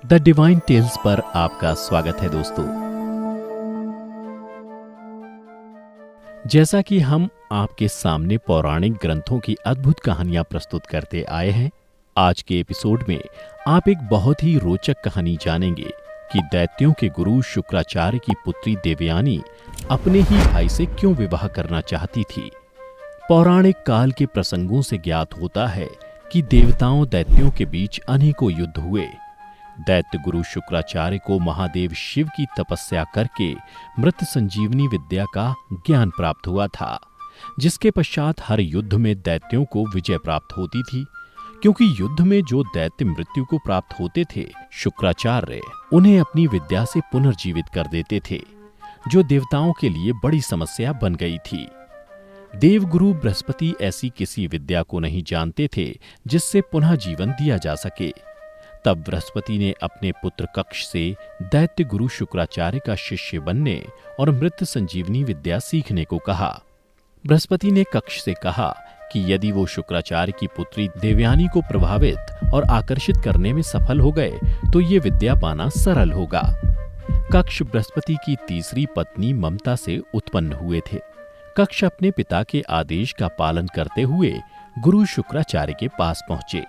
The divine tales पर आपका स्वागत है दोस्तों। जैसा कि हम आपके सामने पौराणिक ग्रंथों की अद्भुत कहानियां प्रस्तुत करते आए हैं, आज के एपिसोड में आप एक बहुत ही रोचक कहानी जानेंगे कि दैत्यों के गुरु शुक्राचार्य की पुत्री देवयानी अपने ही भाई से क्यों विवाह करना चाहती थी। पौराणिक काल के प्रसंगों से ज्ञात होता है कि देवताओं दैत्यों के बीच अनेकों युद्ध हुए। दैत्य गुरु शुक्राचार्य को महादेव शिव की तपस्या करके मृत संजीवनी विद्या का ज्ञान प्राप्त हुआ था, जिसके पश्चात हर युद्ध में दैत्यों को विजय प्राप्त होती थी। क्योंकि युद्ध में जो दैत्य मृत्यु को प्राप्त होते थे, शुक्राचार्य उन्हें अपनी विद्या से पुनर्जीवित कर देते थे, जो देवताओं के लिए बड़ी समस्या बन गई थी। देवगुरु बृहस्पति ऐसी किसी विद्या को नहीं जानते थे जिससे पुनः जीवन दिया जा सके। तब बृहस्पति ने अपने पुत्र कक्ष से दैत्य गुरु शुक्राचार्य का शिष्य बनने और मृत संजीवनी विद्या सीखने को कहा। बृहस्पति ने कक्ष से कहा कि यदि वो शुक्राचार्य की पुत्री देवयानी को प्रभावित और आकर्षित करने में सफल हो गए तो ये विद्या पाना सरल होगा। कक्ष बृहस्पति की तीसरी पत्नी ममता से उत्पन्न हुए थे। कक्ष अपने पिता के आदेश का पालन करते हुए गुरु शुक्राचार्य के पास पहुंचे।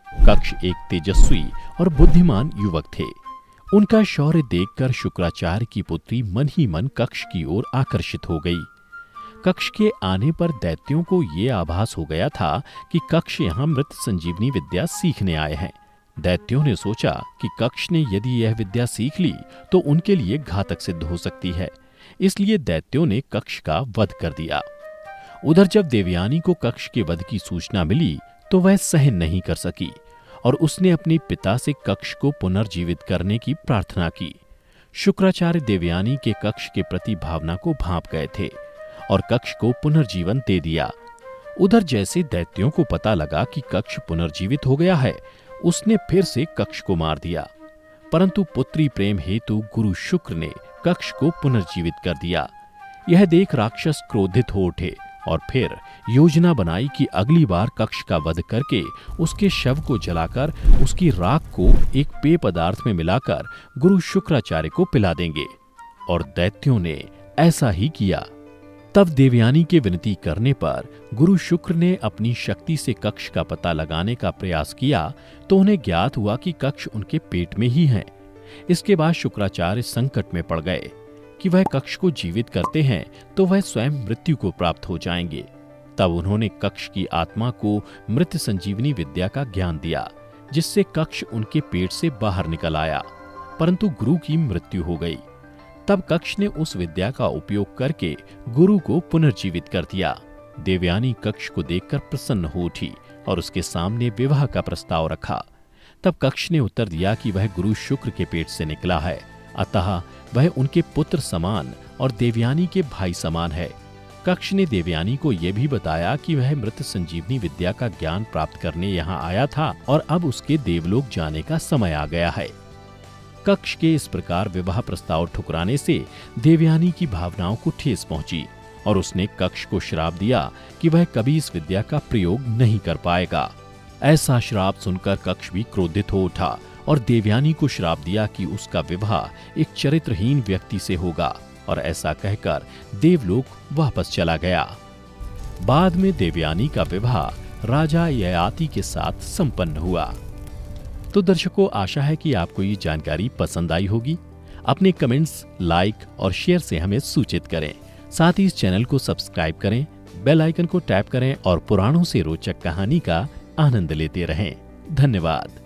कक्ष एक तेजस्वी और बुद्धिमान युवक थे। उनका शौर्य देखकर शुक्राचार्य की पुत्री मन ही मन कक्ष की ओर आकर्षित हो गई। कक्ष के आने पर दैत्यों को ये आभास हो गया था कि कक्ष यहाँ मृत संजीवनी विद्या सीखने आए हैं। दैत्यों ने सोचा कि कक्ष ने यदि यह विद्या सीख ली तो उनके लिए घातक सिद्ध हो सकती है, इसलिए दैत्यों ने कक्ष का वध कर दिया। उधर जब देवयानी को कक्ष के वध की सूचना मिली तो वह सहन नहीं कर सकी और उसने अपने पिता से कक्ष को पुनर्जीवित करने की प्रार्थना की। शुक्राचार्य देवयानी के कक्ष के प्रति भावना को भांप गए थे और कक्ष को पुनर्जीवन दे दिया। उधर जैसे दैत्यों को पता लगा कि कक्ष पुनर्जीवित हो गया है, उसने फिर से कक्ष को मार दिया, परंतु पुत्री प्रेम हेतु गुरु शुक्र ने कक्ष को पुनर्जीवित कर दिया। यह देख राक्षस क्रोधित हो उठे और फिर योजना बनाई कि अगली बार कक्ष का वध करके उसके शव को जलाकर उसकी राख को एक पेय पदार्थ में मिलाकर गुरु शुक्राचार्य को पिला देंगे। और दैत्यों ने ऐसा ही किया। तब देवयानी के विनती करने पर गुरु शुक्र ने अपनी शक्ति से कक्ष का पता लगाने का प्रयास किया तो उन्हें ज्ञात हुआ कि कक्ष उनके पेट में ही है। इसके बाद शुक्राचार्य संकट में पड़ गए कि वह कक्ष को जीवित करते हैं तो वह स्वयं मृत्यु को प्राप्त हो जाएंगे। तब उन्होंने कक्ष की आत्मा को मृत संजीवनी विद्या का ज्ञान दिया, जिससे कक्ष उनके पेट से बाहर निकल आया, परंतु गुरु की मृत्यु हो गई। तब कक्ष ने उस विद्या का उपयोग करके गुरु को पुनर्जीवित कर दिया। देवयानी कक्ष को देखकर प्रसन्न हो उठी और उसके सामने विवाह का प्रस्ताव रखा। तब कक्ष ने उत्तर दिया कि वह गुरु शुक्र के पेट से निकला है, अतः वह उनके पुत्र समान और देवयानी के भाई समान है। कक्ष ने देवयानी को यह भी बताया कि वह मृत संजीवनी विद्या का ज्ञान प्राप्त करने यहाँ आया था और अब उसके देवलोक जाने का समय आ गया है। कक्ष के इस प्रकार विवाह प्रस्ताव ठुकराने से देवयानी की भावनाओं को ठेस पहुंची और उसने कक्ष को श्राप दिया कि वह कभी इस विद्या का प्रयोग नहीं कर पाएगा। ऐसा श्राप सुनकर कक्ष भी क्रोधित हो उठा और देवयानी को श्राप दिया कि उसका विवाह एक चरित्रहीन व्यक्ति से होगा, और ऐसा कहकर देवलोक वापस चला गया। बाद में देवयानी का विवाह राजा ययाति के साथ संपन्न हुआ। तो दर्शकों, आशा है कि आपको ये जानकारी पसंद आई होगी। अपने कमेंट्स, लाइक और शेयर से हमें सूचित करें। साथ ही इस चैनल को सब्सक्राइब करें, बेल आइकन को टैप करें और पुराणों से रोचक कहानी का आनंद लेते रहें। धन्यवाद।